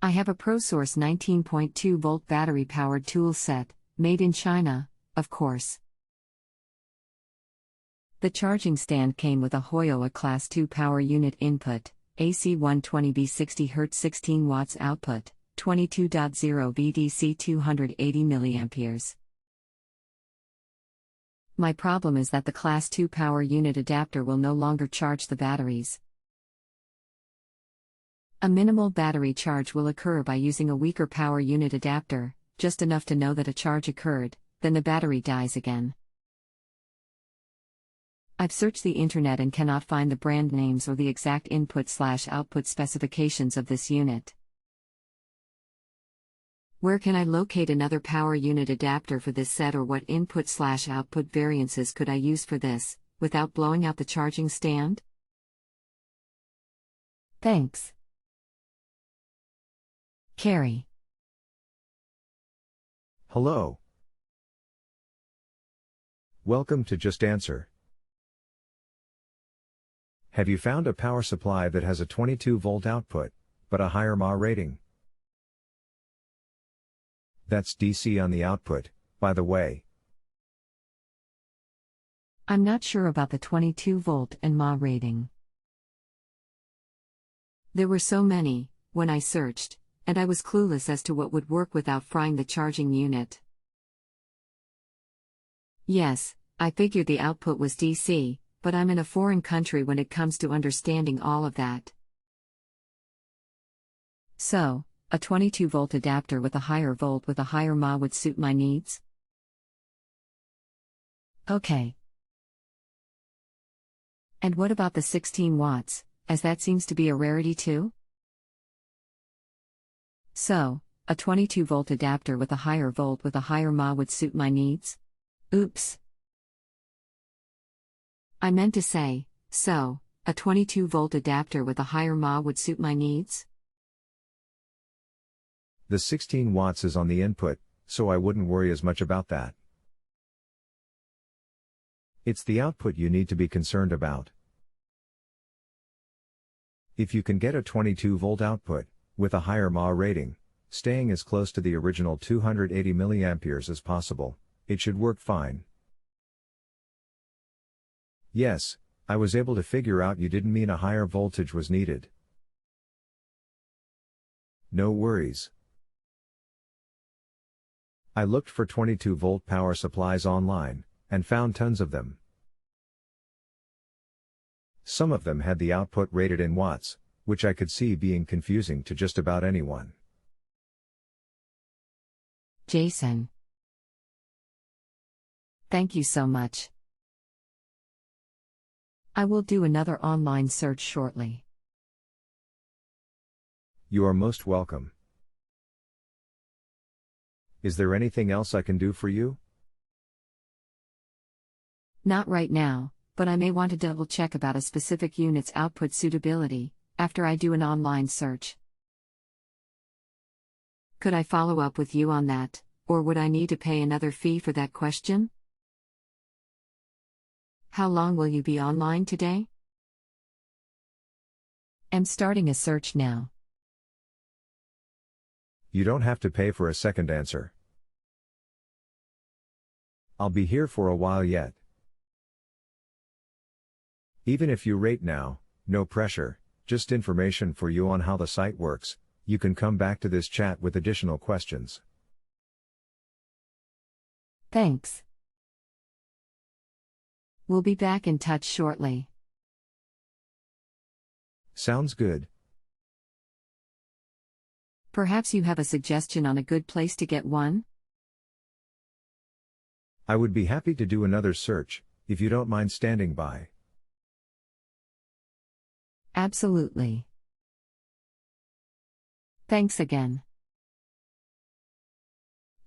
I have a ProSource 19.2-volt battery-powered tool set, made in China, of course. The charging stand came with a HOYOA Class 2 power unit input, AC 120V 60 Hz 16 watts output, 22.0 VDC 280 mA. My problem is that the Class 2 power unit adapter will no longer charge the batteries. A minimal battery charge will occur by using a weaker power unit adapter, just enough to know that a charge occurred, then the battery dies again. I've searched the internet and cannot find the brand names or the exact input/output specifications of this unit. Where can I locate another power unit adapter for this set, or what input/output variances could I use for this, without blowing out the charging stand? Thanks. Carrie. Hello. Welcome to JustAnswer. Have you found a power supply that has a 22-volt output, but a higher mAh rating? That's DC on the output, by the way. I'm not sure about the 22-volt and mAh rating. There were so many, when I searched, and I was clueless as to what would work without frying the charging unit. Yes, I figured the output was DC, but I'm in a foreign country when it comes to understanding all of that. So, a 22-volt adapter with a higher volt with a higher mAh would suit my needs? Okay. And what about the 16 watts, as that seems to be a rarity too? So, a 22-volt adapter with a higher volt with a higher mAh would suit my needs? Oops. I meant to say, so, a 22-volt adapter with a higher mAh would suit my needs? The 16 watts is on the input, so I wouldn't worry as much about that. It's the output you need to be concerned about. If you can get a 22-volt output, with a higher mAh rating, staying as close to the original 280 mA as possible, it should work fine. Yes, I was able to figure out you didn't mean a higher voltage was needed. No worries. I looked for 22-volt power supplies online, and found tons of them. Some of them had the output rated in watts, which I could see being confusing to just about anyone. Jason. Thank you so much. I will do another online search shortly. You are most welcome. Is there anything else I can do for you? Not right now, but I may want to double check about a specific unit's output suitability, after I do an online search. Could I follow up with you on that, or would I need to pay another fee for that question? How long will you be online today? I'm starting a search now. You don't have to pay for a second answer. I'll be here for a while yet. Even if you rate now, no pressure, just information for you on how the site works. You can come back to this chat with additional questions. Thanks. We'll be back in touch shortly. Sounds good. Perhaps you have a suggestion on a good place to get one? I would be happy to do another search, if you don't mind standing by. Absolutely. Thanks again.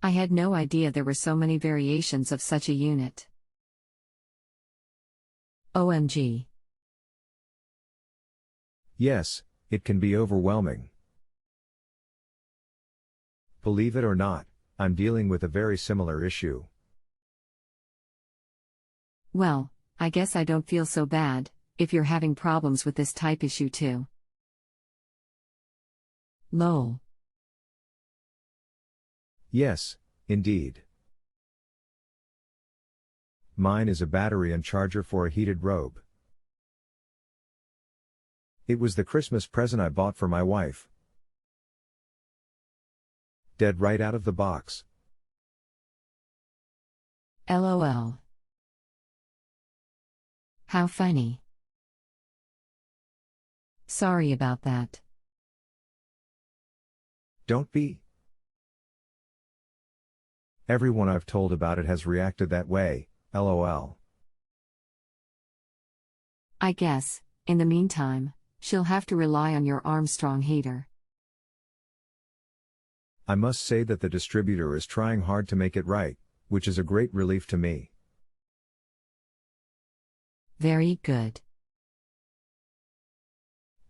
I had no idea there were so many variations of such a unit. OMG. Yes, it can be overwhelming. Believe it or not, I'm dealing with a very similar issue. Well, I guess I don't feel so bad, if you're having problems with this type issue too. Lol. Yes, indeed. Mine is a battery and charger for a heated robe. It was the Christmas present I bought for my wife. Dead right out of the box. LOL. How funny. Sorry about that. Don't be. Everyone I've told about it has reacted that way, LOL. I guess, in the meantime, she'll have to rely on your Armstrong heater. I must say that the distributor is trying hard to make it right, which is a great relief to me. Very good.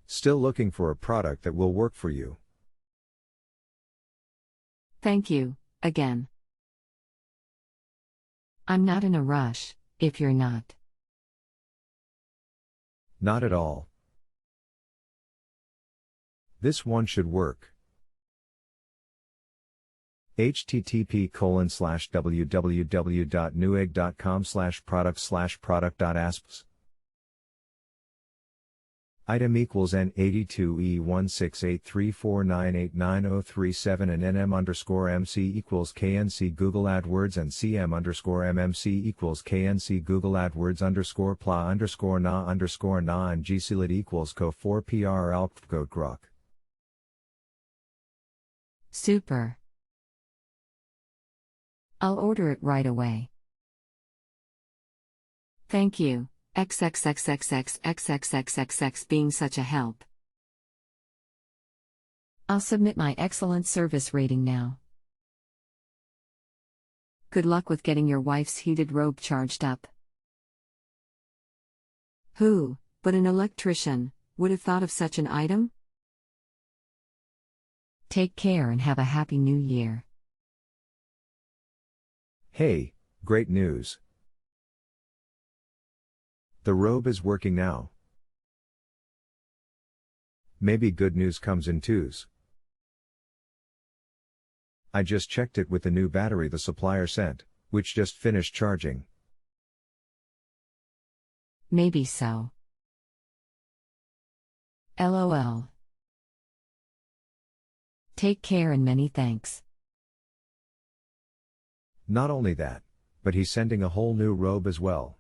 Still looking for a product that will work for you. Thank you, again. I'm not in a rush, if you're not. Not at all. This one should work. http://www.newegg.com/product/product.asps. Item equals N82E16834989037 and NM_MC equals KNC Google AdWords and CM_MMC equals KNC Google AdWords _PLA_NA_NA and GCLID equals CO4PR ALPGOT GROK. Super. I'll order it right away. Thank you, XXXXXXXXXX being such a help. I'll submit my excellent service rating now. Good luck with getting your wife's heated robe charged up. Who, but an electrician, would have thought of such an item? Take care and have a happy new year. Hey, great news. The robe is working now. Maybe good news comes in twos. I just checked it with the new battery the supplier sent, which just finished charging. Maybe so. LOL. Take care and many thanks. Not only that, but he's sending a whole new robe as well.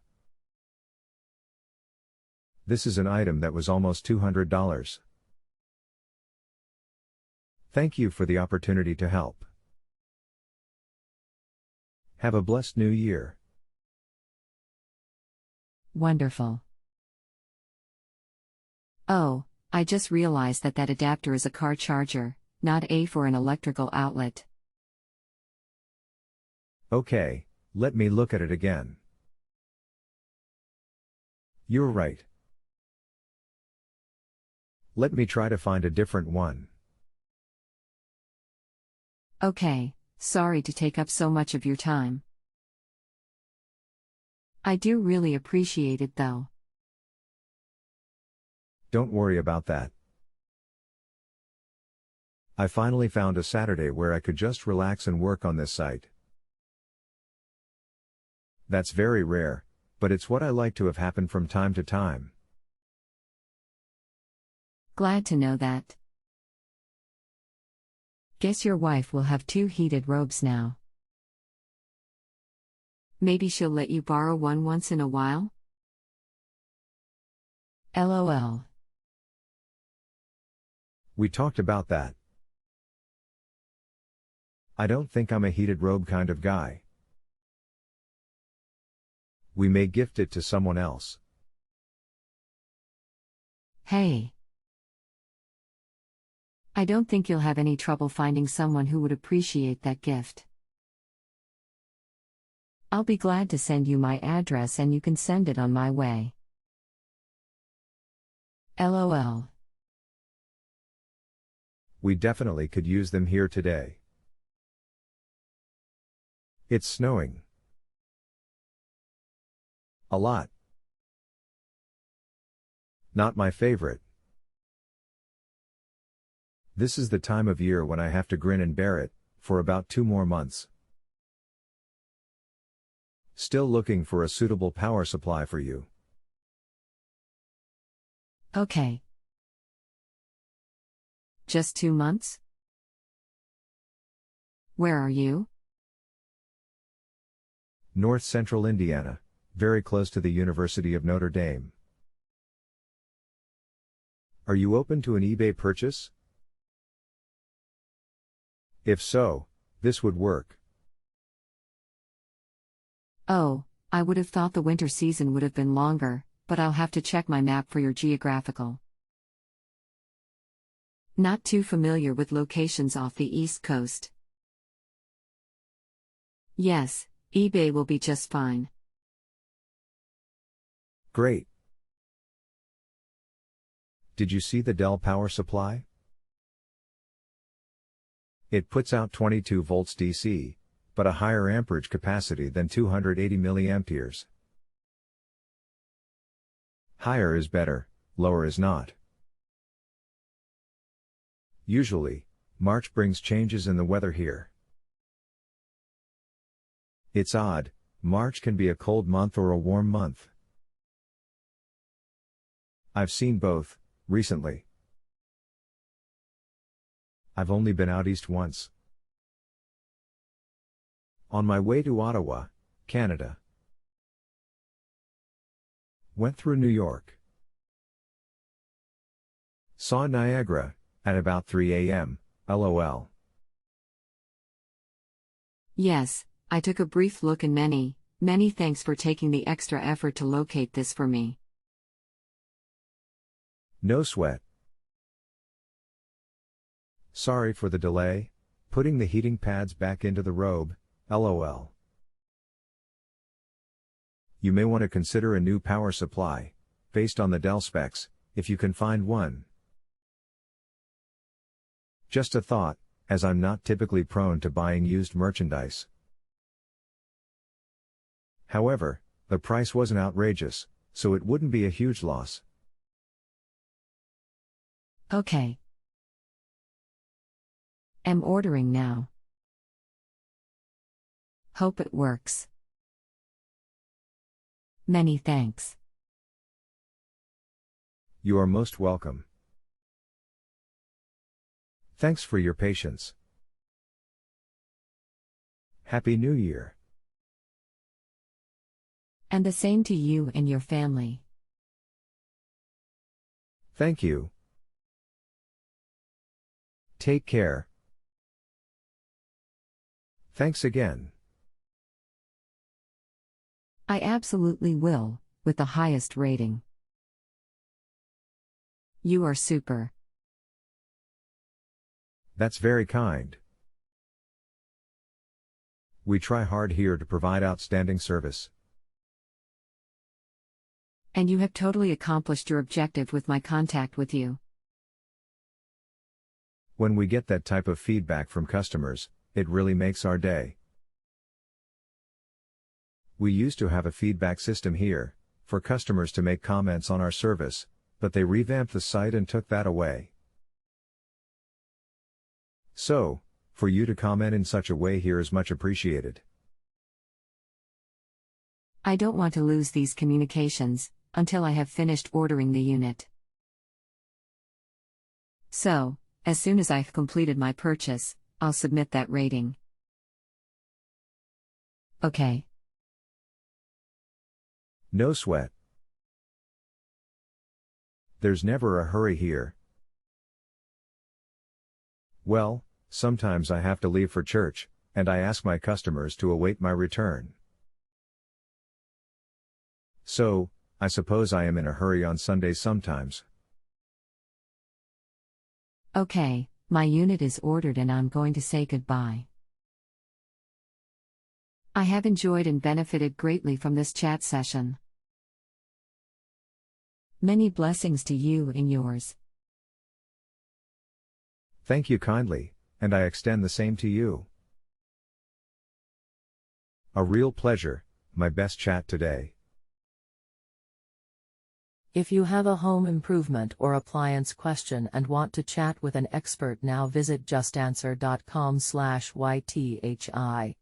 This is an item that was almost $200. Thank you for the opportunity to help. Have a blessed new year. Wonderful. Oh, I just realized that adapter is a car charger, not A for an electrical outlet. Okay, let me look at it again. You're right. Let me try to find a different one. Okay, sorry to take up so much of your time. I do really appreciate it though. Don't worry about that. I finally found a Saturday where I could just relax and work on this site. That's very rare, but it's what I like to have happen from time to time. Glad to know that. Guess your wife will have 2 heated robes now. Maybe she'll let you borrow one once in a while? LOL. We talked about that. I don't think I'm a heated robe kind of guy. We may gift it to someone else. Hey. I don't think you'll have any trouble finding someone who would appreciate that gift. I'll be glad to send you my address and you can send it on my way. LOL. We definitely could use them here today. It's snowing. A lot. Not my favorite. This is the time of year when I have to grin and bear it, for about 2 more months. Still looking for a suitable power supply for you. Okay. Just 2 months? Where are you? North Central Indiana, very close to the University of Notre Dame. Are you open to an eBay purchase? If so, this would work. Oh, I would have thought the winter season would have been longer, but I'll have to check my map for your geographical. Not too familiar with locations off the East Coast. Yes, eBay will be just fine. Great. Did you see the Dell power supply? It puts out 22 volts DC, but a higher amperage capacity than 280 milliamperes. Higher is better, lower is not. Usually, March brings changes in the weather here. It's odd, March can be a cold month or a warm month. I've seen both, recently. I've only been out east once. On my way to Ottawa, Canada. Went through New York. Saw Niagara, at about 3 a.m., LOL. Yes, I took a brief look and many thanks for taking the extra effort to locate this for me. No sweat. Sorry for the delay, putting the heating pads back into the robe, LOL. You may want to consider a new power supply, based on the Dell specs, if you can find one. Just a thought, as I'm not typically prone to buying used merchandise. However, the price wasn't outrageous, so it wouldn't be a huge loss. Okay. Am ordering now. Hope it works. Many thanks. You are most welcome. Thanks for your patience. Happy New Year. And the same to you and your family. Thank you. Take care. Thanks again. I absolutely will, with the highest rating. You are super. That's very kind. We try hard here to provide outstanding service. And you have totally accomplished your objective with my contact with you. When we get that type of feedback from customers, it really makes our day. We used to have a feedback system here, for customers to make comments on our service, but they revamped the site and took that away. So, for you to comment in such a way here is much appreciated. I don't want to lose these communications, until I have finished ordering the unit. So, as soon as I've completed my purchase, I'll submit that rating. Okay. No sweat. There's never a hurry here. Well, sometimes I have to leave for church, and I ask my customers to await my return. So, I suppose I am in a hurry on Sundays sometimes. Okay, my unit is ordered and I'm going to say goodbye. I have enjoyed and benefited greatly from this chat session. Many blessings to you and yours. Thank you kindly, and I extend the same to you. A real pleasure, my best chat today. If you have a home improvement or appliance question and want to chat with an expert now, visit justanswer.com/YTHI.